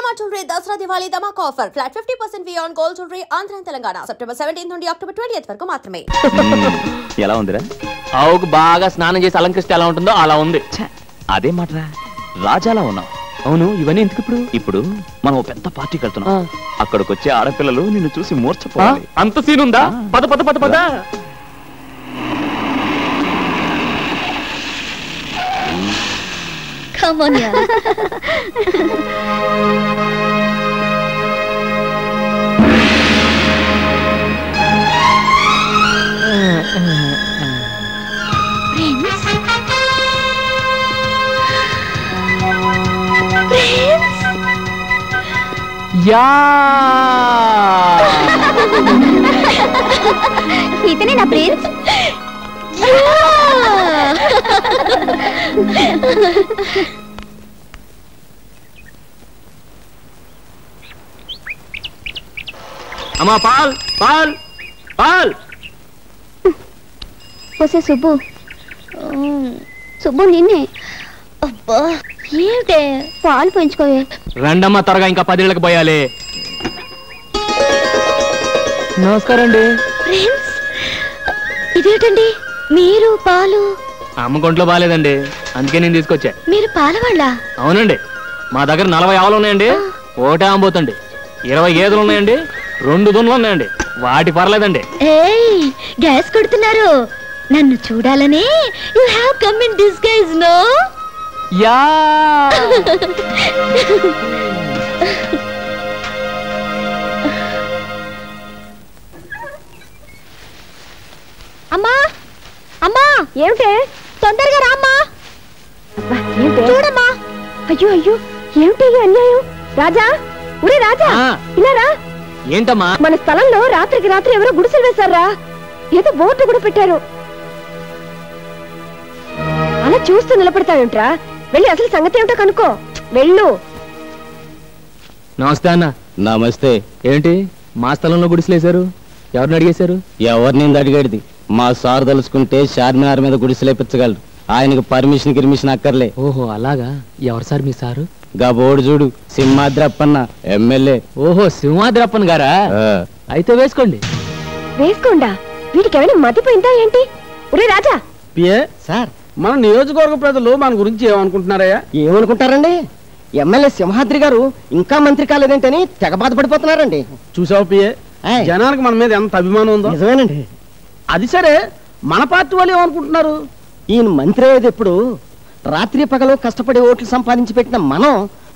Shalimar Jewelry Dasra Diwali Dhamak offer. Flat 50% fee on gold jewelry Andhra Telangana. September 17th నుండి October 20th వరకు మాత్రమే. ఎలా ఉందిరా? ఆవుకు బాగా స్నానం చేసి అలంకరిస్తే ఎలా ఉంటుందో అలా ఉంది. అదే మాటరా, రాజాలా ఉన్నావు. అవును, ఇవన్నీ ఎందుకు ఇప్పుడు మనం పెద్ద పార్టీకి వెళ్తున్నాం. అక్కడికి వచ్చే ఆడపిల్లలు నిన్ను చూసి మూర్ఛపోవాలి. అంత సీన్ ఉందా? పద పద పద పద. Come on, yeah. ఇతనే నా ప్రిన్స్. అమ్మా పాల్ పాల్ పాల్. వసే సుబ్బు, సుబ్బు నిన్నే. అబ్బా ఏమిటే, పాలు పెంచుకోవే. రండమ్మా త్వరగా, ఇంకా 10 ఏళ్ళకి పోయాలి. నమస్కారం అండి. ప్రిన్స్, ఇదేంటండి మీరు పాలు? అమ్మ కొంట్లో బాగాలేదండి, అందుకే నేను తీసుకొచ్చా. మీరు పాలవాళ్ళ? అవునండి, మా దగ్గర 40 ఆవులు ఉన్నాయండి, ఒకటే అమ్మబోతండి. 20 గేదెలు ఉన్నాయండి, 2 దున్నులు ఉన్నాయండి, వాటి పర్లేదండి. ఏయ్, గ్యాస్ కొడుతున్నారు. నన్ను చూడాలని you have come in disguise, no? Yeah. అమ్మా అమ్మా, ఏమిటే? తొందరగా రామ్మా. చూడమ్మా. అయ్యో అయ్యో, ఏమిటి అన్యాయం? రాజా, ఒరే రాజా, ఇలా రా. ఏంటమ్మా? మన స్థలంలో రాత్రికి రాత్రి ఎవరో గుడిసెలు వేశారా? ఏదో బోర్డు కూడా పెట్టారు. అలా చూస్తూ నిలబడతావేంట్రా? వెళ్ళి అసలు సంగతి ఏమిటో కనుక్కో, వెళ్ళు. నమస్తే అన్న. నమస్తే. ఏంటి మా స్థలంలో గుడిసెలేశారు? ఎవరిని అడిగేశారు? ఎవరిని అడిగేది? మా సార్ తలుచుకుంటే చార్మినార్ మీద గుడిసెలేపించగలరు. ఆయనకు పర్మిషన్ అక్కర్లే. ఓహో అలాగా. ఎవరు సార్ మీ సారు? గా బోర్డు చూడు, సింహాద్రప్పన్న ఎమ్మెల్యే. ఓహో, సింహాద్రప్పన్ గారా? అయితే వేసుకోండి. వేసుకోండా? వీటికి ఏమైనా మతిపోయిందా ఏంటి? ఒరే రాజా. పిఏ సార్, మన నియోజకవర్గ ప్రజలు మన గురించి ఏమనుకుంటున్నారయ్యా? ఏమనుకుంటారండి? ఎమ్మెల్యే సింహాద్రి గారు ఇంకా మంత్రి కాలేదేంటని తెగ బాధపడిపోతున్నారండి. చూసావు పిఏ, జనానికి మన మీద ఎంత అభిమానం ఉందో. నిజమేనండి. అది సరే, మన పార్టీ వాళ్ళు ఏమనుకుంటున్నారు? ఈయన మంత్రి అయ్యేది ఎప్పుడు? రాత్రి పగలు కష్టపడి ఓట్లు సంపాదించి పెట్టిన మనం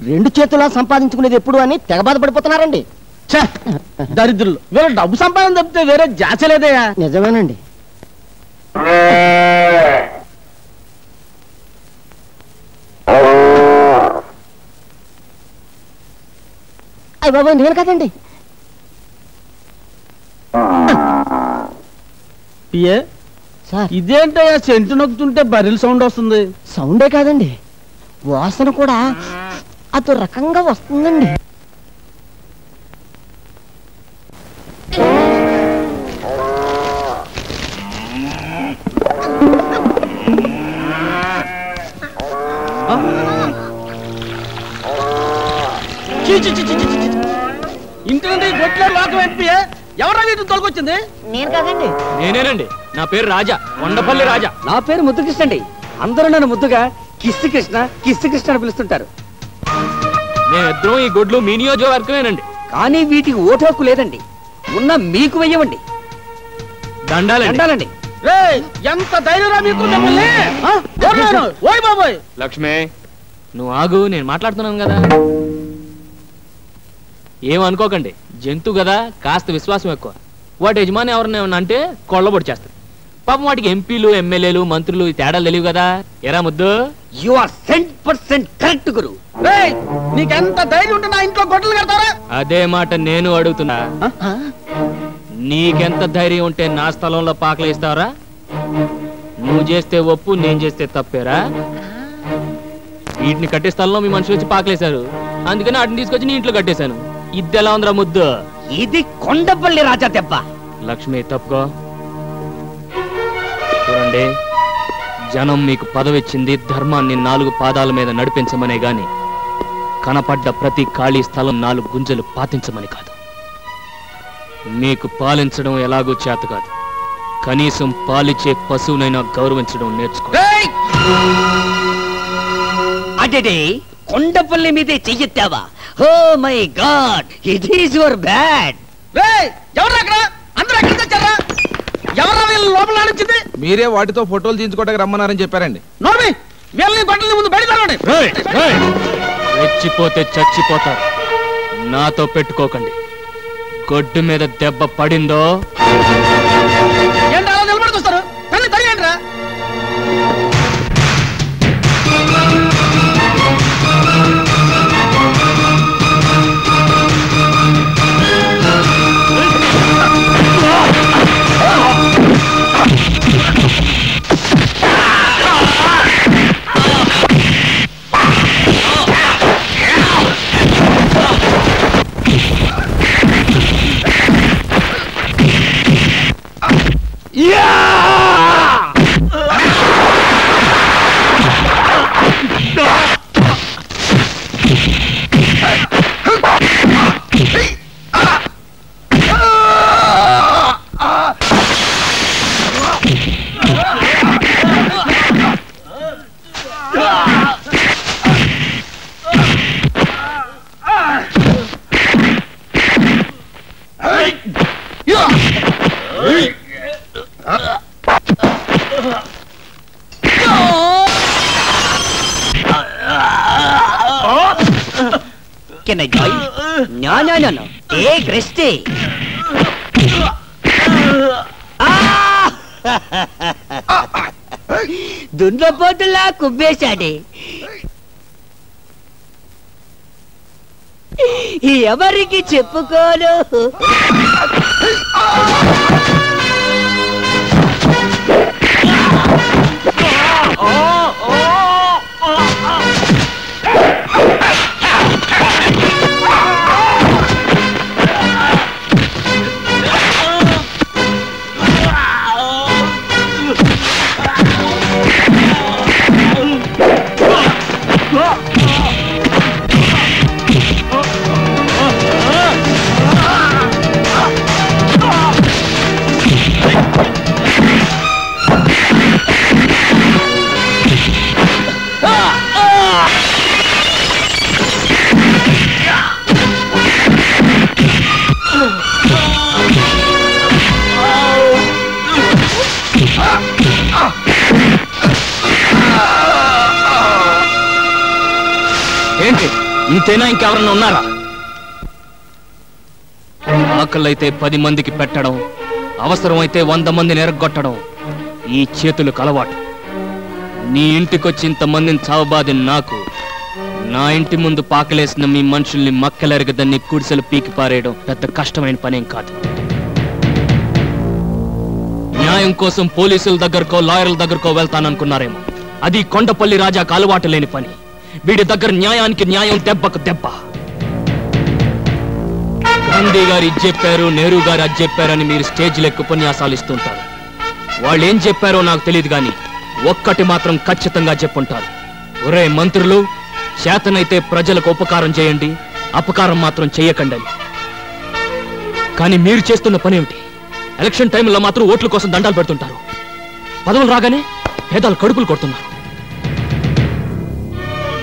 2 చేతులా సంపాదించుకునేది ఎప్పుడు అని తెగ బాధపడిపోతున్నారండి. దరిద్రులు, వేరే డబ్బు సంపాదన తప్పితే వేరే జాచలేదయ్యా. నిజమేనండి. అయ్య బాబా, నేను కదండి. పిఏ సార్, ఇదేంటయ్యా సెంటు నొక్కుతుంటే బరిల్ సౌండ్ వస్తుంది? సౌండే కాదండి, వాసన కూడా అదో రకంగా వస్తుందండి. ఇంటి నుండి గొట్లో లోకం ఏంటి? ఎవరా వీటిని తొలగొచ్చింది? నేను కాదండి. నేనేనండి. నా పేరు రాజా, కొండపల్లి రాజా. నా పేరు ముద్దుకృష్ణ అండి. అందరూ నన్ను ముద్దుగా కిస్సు కృష్ణ అని పిలుస్తుంటారు. మేమిద్దరం ఈ గొడ్లు మీ నియోజకవర్గమేనండి. కానీ వీటికి ఓటు హక్కు లేదండి. ఉన్న మీకు వెయ్యవండి. దండాలండి. ఎంత ధైర్యరా మీకు? ఓయ్ బాబోయ్. లక్ష్మే, నువ్వు ఆగు, నేను మాట్లాడుతున్నాను కదా. ఏమనుకోకండి, జంతువు కదా, కాస్త విశ్వాసం ఎక్కువ. వాటి యజమాని ఎవరిని అంటే కొళ్ళబొడి చేస్తారు. పాపం వాటికి ఎంపీలు, ఎమ్మెల్యేలు, మంత్రులు ఈ తేడాలు తెలియవు కదా. ఎరా ముద్దు? యు ఆర్ 100% కరెక్ట్ గురు. నీకెంత ధైర్యం ఉంటే నా ఇంట్లో గొడ్డలు కడతారా? అదే మాట నేను అడుగుతున్నా. నీకెంత ధైర్యం ఉంటే నా స్థలంలో పాకలేస్తావరా? నువ్వు చేస్తే ఒప్పు, నేను చేస్తే తప్పేరా? వీటిని కట్టే స్థలంలో మీ మనుషులు వచ్చి పాకలేశారు, అందుకని వాటిని తీసుకొచ్చి నీ ఇంట్లో కట్టేశాను. ఇది ఎలా ఉందిరా ముద్దు? ఇది కొండపల్లి రాజా దెబ్బ. లక్ష్మి తప్పుకో. చూడండి, జనం మీకు పదవిచ్చింది ధర్మాన్ని 4 పాదాల మీద నడిపించమనే గాని కనపడ్డ ప్రతి ఖాళీ స్థలం 4 గుంజలు పాతించమని కాదు. మీకు పాలించడం ఎలాగూ చేత కాదు, కనీసం పాలిచ్చే పశువునైనా గౌరవించడం నేర్చుకో. అడే కొండపల్లి మీదే చెయ్యెత్తావా? Oh my God, it is your bad. మీరే వాటితో ఫోటోలు తీయించుకోవడానికి రమ్మన్నారని చెప్పారండి. రెచ్చిపోతే చచ్చిపోతారు. నాతో పెట్టుకోకండి. గొడ్డు మీద దెబ్బ పడిందో నిలబడుకొస్తారు కళ్ళు తరిగండిరా. Can I join? No. Take rest. దున్నపోతులా కుబ్బేశాడే. ఎవరికి చెప్పుకోను. ఏంటి ఇంతేనా? ఇంకెవరన్నా ఉన్నారా? ఆకలైతే 10 మందికి పెట్టడం, అవసరమైతే 100 మందిని ఎరగొట్టడం ఈ చేతులకు అలవాటు. నీ ఇంటికొచ్చి ఇంతమందిని చావబాది నాకు, నా ఇంటి ముందు పాకలేసిన మీ మనుషుల్ని మక్కలెరగదని కుడిసెలు పీకి పారేయడం పెద్ద కష్టమైన పనేం కాదు. న్యాయం కోసం పోలీసుల దగ్గరకో లాయర్ల దగ్గరకో వెళ్తాననుకున్నారేమో. అది కొండపల్లి రాజాకు అలవాటు లేని పని. వీడి దగ్గర న్యాయానికి న్యాయం, దెబ్బకు దెబ్బ. గాంధీ గారు ఇది చెప్పారు, నెహ్రూ గారు అది చెప్పారని మీరు స్టేజ్లో ఎక్కువ ఉపన్యాసాలు ఇస్తుంటారు. వాళ్ళు ఏం చెప్పారో నాకు తెలియదు కానీ ఒక్కటి మాత్రం ఖచ్చితంగా చెప్పుంటారు. ఒరే మంత్రులు, చేతనైతే ప్రజలకు ఉపకారం చేయండి, అపకారం మాత్రం చెయ్యకండి అని. కానీ మీరు చేస్తున్న పని ఏమిటి? ఎలక్షన్ టైంలో మాత్రం ఓట్ల కోసం దండాలు పెడుతుంటారు. పదవులు రాగానే పేదలు కడుపులు కొడుతున్నారు.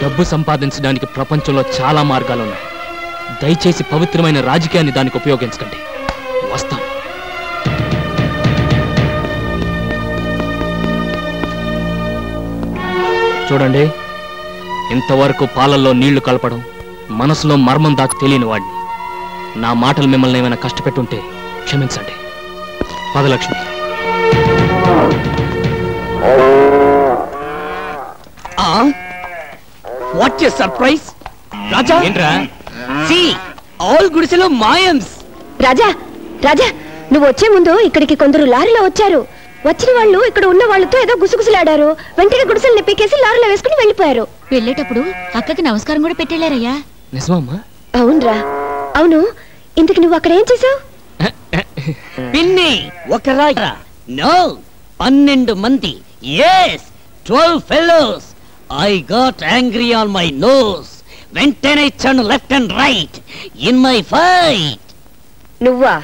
డబ్బు సంపాదించడానికి ప్రపంచంలో చాలా మార్గాలు ఉన్నాయి. దయచేసి పవిత్రమైన రాజకీయాన్ని దానికి ఉపయోగించకండి. వస్తాం. చూడండి, ఇంతవరకు పాలల్లో నీళ్లు కలపడం, మనసులో మర్మం దాకా తెలియని వాడిని. నా మాటలు మిమ్మల్ని ఏమైనా కష్టపెట్టుంటే క్షమించండి. పదలక్ష్మి. What a surprise. రాజా, ఏంట్రా? సీ ఆల్ గుడిసెలో మాయమ్స్. రాజా రాజా, నువ్వు వచ్చే ముందు ఇక్కడికి కొందరు లారీలో వచ్చారు. వచ్చిన వాళ్ళు ఇక్కడ ఉన్న వాళ్ళతో ఏదో గుసగుసలాడారు. వెంటనే గుడిసెల్ని పీకేసి లారీలో వేసుకుని వెళ్ళిపోయారు. వెళ్ళేటప్పుడు అక్కకి నమస్కారం కూడా పెట్టేళ్ళారయ్యా. నిజమమ్మా? అవునరా. అవును, ఇంతకు నువ్వు అక్కడ ఏం చేసావు? పిన్ని ఒక రాజా. నో, 12 మంది. yes, 12 fellows. I got angry on my nose. వెంటనే ఇచ్చాను left and right in my fight. నువ్వా?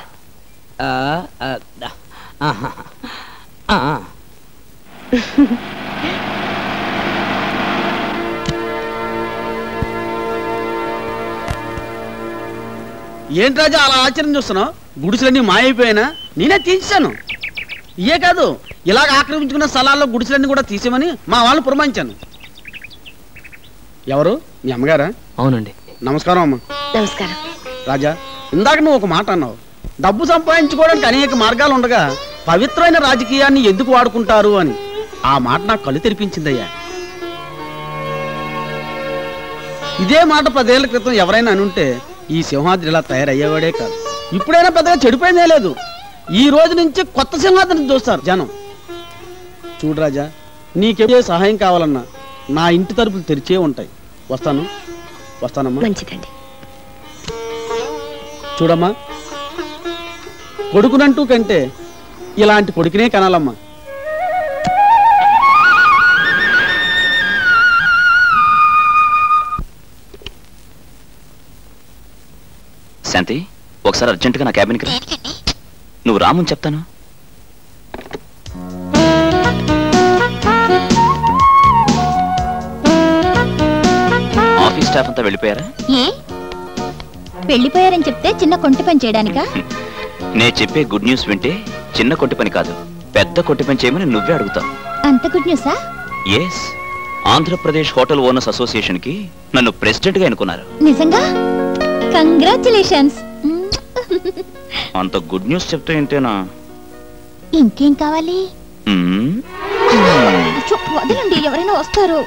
ఏంటి రాజా అలా ఆశ్చర్యం చూస్తున్నావు? గుడిసెలన్నీ మాయైపోయినా నేనే తీసేశాను. ఇయే కాదు, ఇలాగ ఆక్రమించుకున్న స్థలాల్లో గుడిసెలన్నీ కూడా తీసేమని మా వాళ్ళు పురమాయించాను. ఎవరు? మీ అమ్మగారా? అవునండి. నమస్కారం అమ్మ. నమస్కారం. రాజా, ఇందాక నువ్వు ఒక మాట అన్నావు, డబ్బు సంపాదించుకోవడానికి అనేక మార్గాలు ఉండగా పవిత్రమైన రాజకీయాన్ని ఎందుకు వాడుకుంటారు అని. ఆ మాట నాకు కళ్ళు తెరిపించిందయ్యా. ఇదే మాట 10 ఏళ్ల క్రితం ఎవరైనా అనుంటే ఈ సింహాద్రి ఇలా తయారయ్యేవాడే కాదు. ఇప్పుడైనా పెద్దగా చెడిపోయిందే లేదు. ఈ రోజు నుంచి కొత్త సింహాద్రిని చూస్తారు జనం. చూడు రాజా, నీకే సహాయం కావాలన్నా నా ఇంటి తలుపులు తెరిచే ఉంటాయి. వస్తానమ్మా. మంచిదండి. చూడమ్మా, కొడుకునంటూ కంటే ఇలాంటి కొడుకునే కనాలమ్మా. శాంతి, ఒకసారి అర్జెంటుగా నా క్యాబిన్కి రా. నువ్వు రామని చెప్తాను. ఆఫీస్ స్టాఫ్ అంతా వెళ్ళిపోయారా? వెళ్ళిపోయారని చెప్తే చిన్న కొంటి పని చేయడానికా? నే చెప్పే గుడ్ న్యూస్ వింటే చిన్న కొట్టి పని కాదు, పెద్ద కొట్టి పని చేయమని నువ్వే అడుగుతావు. అంత గుడ్ న్యూసా? Yes, Andhra Pradesh hotel owners association కి నన్ను ప్రెసిడెంట్ గా ఎన్నుకున్నారు. నిజంగా? కంగ్రాచులేషన్స్. అంత గుడ్ న్యూస్ చెప్తే ఏంటేనా? ఇంకేం కావాలి? వదలండి, ఎవరైనా వస్తారు.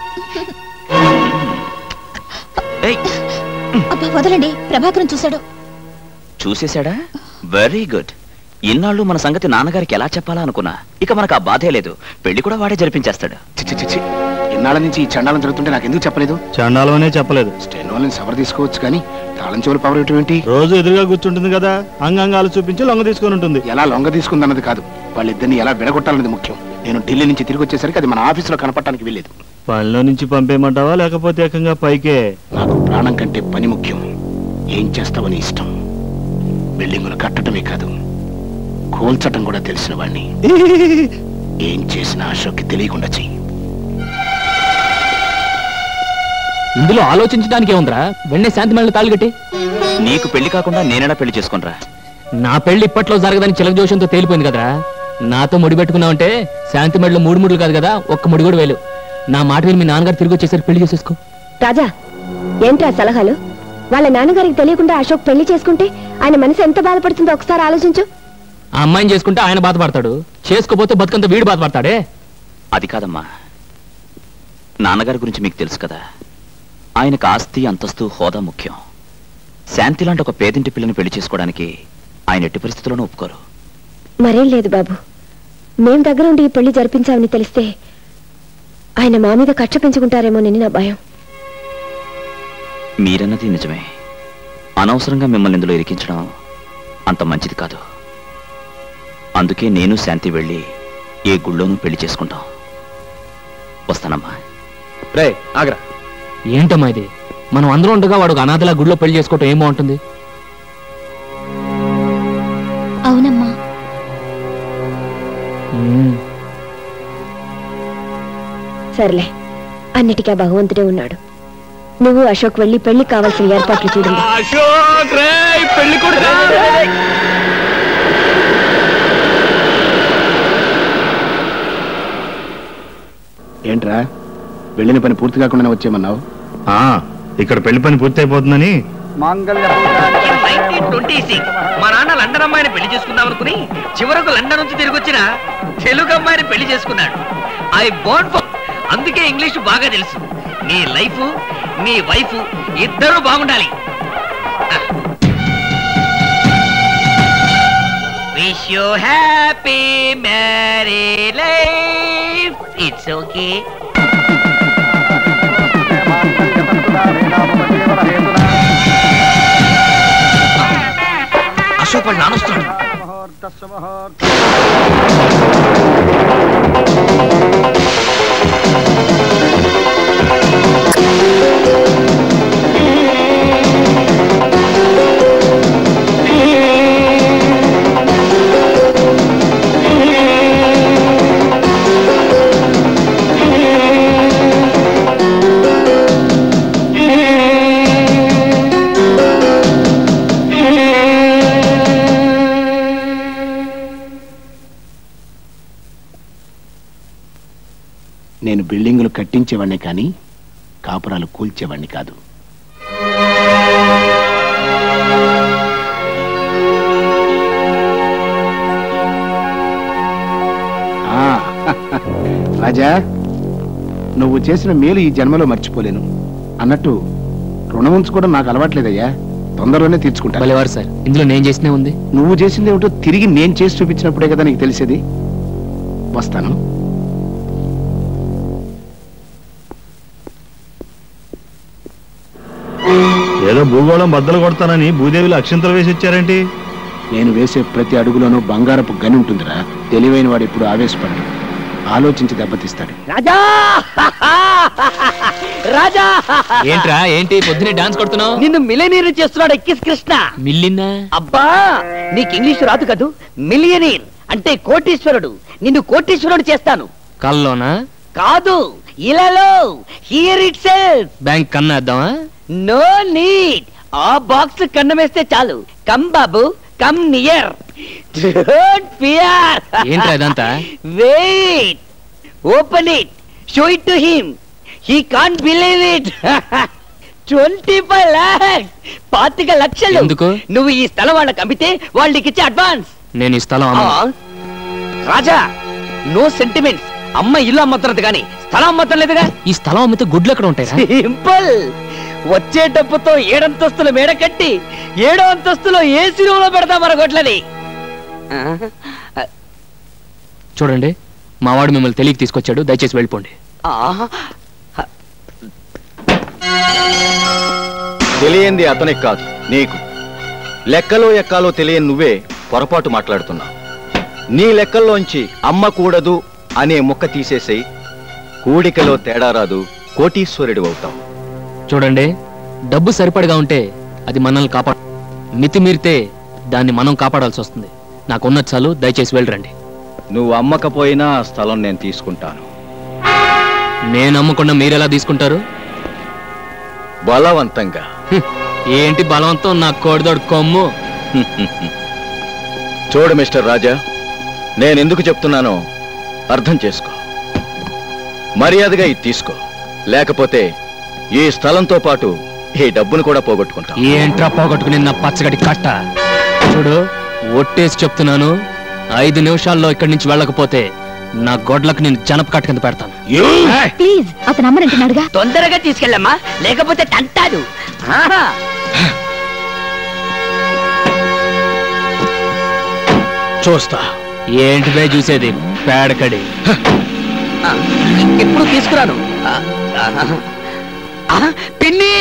అబ్బా వదలండి, ప్రభాకరం చూశాడు. చూసేశాడా? Very good. ఇన్నాళ్ళు మన సంగతి నాన్నగారికి ఎలా చెప్పాలా అనుకున్నా. ఇక మనకు ఆ బాధే లేదు. పెళ్లి కూడా వాడే జరిపించేస్తాడు. చిచ్చి, ఇన్నాళ్ళ నుంచి ఈ చండాలం జరుగుతుంటే నాకు ఎందుకు చెప్పలేదు? చండాలమనే చెప్పలేదు. స్టెనోలని సవర్ తీసుకోవచ్చు కానీ తాళం చెవులు పవర్ ఏంటి? రోజు ఎదురుగా కూర్చుంటుంది కదా, అంగాంగాలు చూపించి లొంగ తీసుకుని ఉంటుంది. ఎలా లొంగ తీసుకుందన్నది కాదు, వాళ్ళిద్దరిని ఎలా విడగొట్టాలన్నది ముఖ్యం. నేను ఢిల్లీ నుంచి తిరిగి వచ్చేసరికి అది మన ఆఫీసులో కనపడటానికి వెళ్ళేది. పనిలో నుంచి పంపేయమంటావా లేకపోతే ఏకంగా పైకే? నాకు ప్రాణం కంటే పని ముఖ్యం. ఏం చేస్తావని ఇష్టం. బిల్డింగులు కట్టడమే కాదు, కూల్చటం కూడా తెలిసిన వాణ్ణి. ఏం చేసినా అశోక్కి తెలియకుండా చెయ్యి. ఇందులో ఆలోచించడానికి ఏముందిరా? వెంటనే శాంతి మళ్ళీ తాళిగట్టి. నీకు పెళ్లి కాకుండా నేనేనా పెళ్లి చేసుకునిరా? నా పెళ్లి ఇప్పట్లో జరగదని చిలక జోషంతో తేలిపోయింది కదరా. నాతో ముడి పెట్టుకున్నావంటే శాంతి మెడలో 3 ముడులు కాదు కదా, ఒక్క ముడి కూడా వేలు. నా మాట విని మీ నాన్నగారు తిరిగి వచ్చేసరికి పెళ్లి చేసేసుకో. రాజా, ఏంట్రా సలహాలు? వాళ్ళ నాన్నగారికి తెలియకుండా అశోక్ పెళ్లి చేసుకుంటే ఆయన మనసు ఎంత బాధపడుతుందో ఒకసారి ఆలోచించు. ఆ అమ్మాయిని చేసుకుంటే ఆయన బాధపడతాడు, చేసుకోపోతే బతుకంతా వీడు బాధపడతాడే. అది కాదమ్మా, నాన్నగారి గురించి మీకు తెలుసు కదా. ఆయనకు ఆస్తి, అంతస్తు, హోదా ముఖ్యం. శాంతి లాంటి ఒక పేదింటి పిల్లని పెళ్లి చేసుకోవడానికి ఆయన ఎట్టి పరిస్థితుల్లోనూ ఒప్పుకోరు. మరేం లేదు బాబు, మేం దగ్గర ఉండి ఈ పెళ్లి జరిపించామని తెలిస్తే ఆయన మా మీద కక్ష పెంచుకుంటారేమోనని నా భయం. మీరన్నది నిజమే. అనవసరంగా మిమ్మల్ని ఇందులో ఇరికించడం అంత మంచిది కాదు. అందుకే నేను శాంతి వెళ్ళి ఏ గుళ్ళోనూ పెళ్లి చేసుకుంటాం. వస్తానమ్మా. రే ఆగ్రా. ఏంటమ్మా ఇది? మనం అందరూ ఉండగా వాడు అనాథలా గుడిలో పెళ్లి చేసుకోవటం ఏం బాగుంటుంది? అవునమ్మా. సర్లే, అన్నిటికీ భగవంతుడే ఉన్నాడు. నువ్వు అశోక్ వెళ్ళి పెళ్లి కావాల్సిన ఏర్పాట్లు చూడండి. ఏంట్రా, వెళ్ళిన పని పూర్తి కాకుండా వచ్చేయమన్నావు? ఇక్కడ పెళ్లి పని పూర్తి అయిపోతుందని. 1926 మా నాన్న లండన్ అమ్మాయిని పెళ్లి చేసుకుందాం అనుకుని చివరకు లండన్ నుంచి తిరిగి వచ్చిన తెలుగు అమ్మాయిని పెళ్లి చేసుకున్నాడు. ఐ బోర్న్ ఫర్, అందుకే ఇంగ్లీష్ బాగా తెలుసు. నీ లైఫ్, నీ వైఫ్ ఇద్దరూ బాగుండాలి. Wish you happy marry life. It's okay. Ashok వాళ్ళు నానొస్తున్నాడు. నేను బిల్డింగులు కట్టించేవాడిని కానీ కాపురాలు కూల్చేవాడిని కాదు. రాజా, నువ్వు చేసిన మేలు ఈ జన్మలో మర్చిపోలేను. అన్నట్టు రుణం ఉంచుకోవడం నాకు అలవాట్లేదయ్యా, తొందరలోనే తీర్చుకుంటా. భలేవారు సార్, ఇందులో నేను చేసినే ఉంది. నువ్వు చేసింది ఏమిటో తిరిగి నేను చేసి చూపించినప్పుడే కదా నీకు తెలిసేది. వస్తాను. ఏదో భూగోళం బద్దలు కొడతానని భూదేవిలో అక్షంతలు వేసి వచ్చారేంటి? నేను వేసే ప్రతి అడుగులోనూ బంగారపు గని ఉంటుందిరా. తెలివైన వాడు ఇప్పుడు ఆవేశపడ్డు, ఆలోచించి దెబ్బతీస్తాడు. రాజా రాజా ఏంట్రా, ఏంటి పొద్దునే డాన్స్ కొడుతున్నావు? నిన్ను మిలియనీర్ చేస్తున్నాడు ఎక్కిస్ కృష్ణ. మిల్లినా? అబ్బా, నీకు ఇంగ్లీష్ రాదు కదూ. మిలియనీర్ అంటే కోటీశ్వరుడు. నిన్ను కోటీశ్వరుడు చేస్తాను. కల్లోనా? కాదు, ఇలాలో. Here itself. బ్యాంక్ కన్నేద్దామా? No need. ఆ బాక్స్ కన్నమేస్తే చాలు. కమ్ బాబు, కమ్ నియర్. Don't fear. ఏంట్రా ఇదంతా? Wait, open it, show it to him. He can't believe it. 25 lakhs, 25 లక్షలు. ఎందుకు? నువ్వు ఈ స్థలం వాళ్ళకి అమ్మితే వాళ్ళకి ఇచ్చే అడ్వాన్స్. నేను ఈ స్థలం అమ్మను. రాజా, నో సెంటిమెంట్స్. అమ్మ ఇల్లు అమ్మతున్నది కానీ స్థలం అమ్మతం లేదుగా. ఈ స్థలం అమ్మితే గుడ్లు ఎక్కడ ఉంటాయి? సింపుల్. వచ్చే డబ్బుతో 7 అంతస్తుల మేడ కట్టి 7వ అంతస్తులో ఏసీ రూమ్ లో పెడతా మన గొడ్లని. చూడండి, మావాడు మిమ్మల్ని తెలియక తీసుకొచ్చాడు, దయచేసి వెళ్ళిపోండి. తెలియంది అతనికి కాదు, నీకు. లెక్కలో ఎక్కాలో తెలియని నువ్వే పొరపాటు మాట్లాడుతున్నావు. నీ లెక్కల్లోంచి అమ్మ కూడదు అనే ముక్క తీసేసి కూడికలో తేడా రాదు, కోటీశ్వరుడు అవుతావు. చూడండి, డబ్బు సరిపడిగా ఉంటే అది మనల్ని కాపాడు, మితిమీరితే దాన్ని మనం కాపాడాల్సి వస్తుంది. నాకున్న చాలు, దయచేసి వెళ్ళరండి. నువ్వు అమ్మకపోయినా ఆ స్థలం నేను తీసుకుంటాను. నేను అమ్మకుండా మీరెలా తీసుకుంటారు? బలవంతంగా. ఏంటి బలవంతం? నా కోడిదోడు కొమ్ము. చూడు మిస్టర్ రాజా, నేనెందుకు చెప్తున్నానో అర్థం చేసుకో. మర్యాదగా ఇది తీసుకో, లేకపోతే ఈ స్థలంతో పాటు ఈ డబ్బును కూడా పోగొట్టుకుంటా. ఏంట్రా పోగొట్టుకుని నా పచ్చగడి కట్ట? చూడు, ఒట్టేసి చెప్తున్నాను, 5 నిమిషాల్లో ఇక్కడి నుంచి వెళ్ళకపోతే నా గొడ్లకు నేను జనప కట్ట కింద పెడతాను. ప్లీజ్, అతను అమ్మనంటున్నాడుగా. తొందరగా తీసుకెళ్ళమ్మా, లేకపోతే తంటాడు. చూస్తా. ఏంటి బే చూసేది? పేడకడి. ఎప్పుడు తీసుకురాను. పిన్ని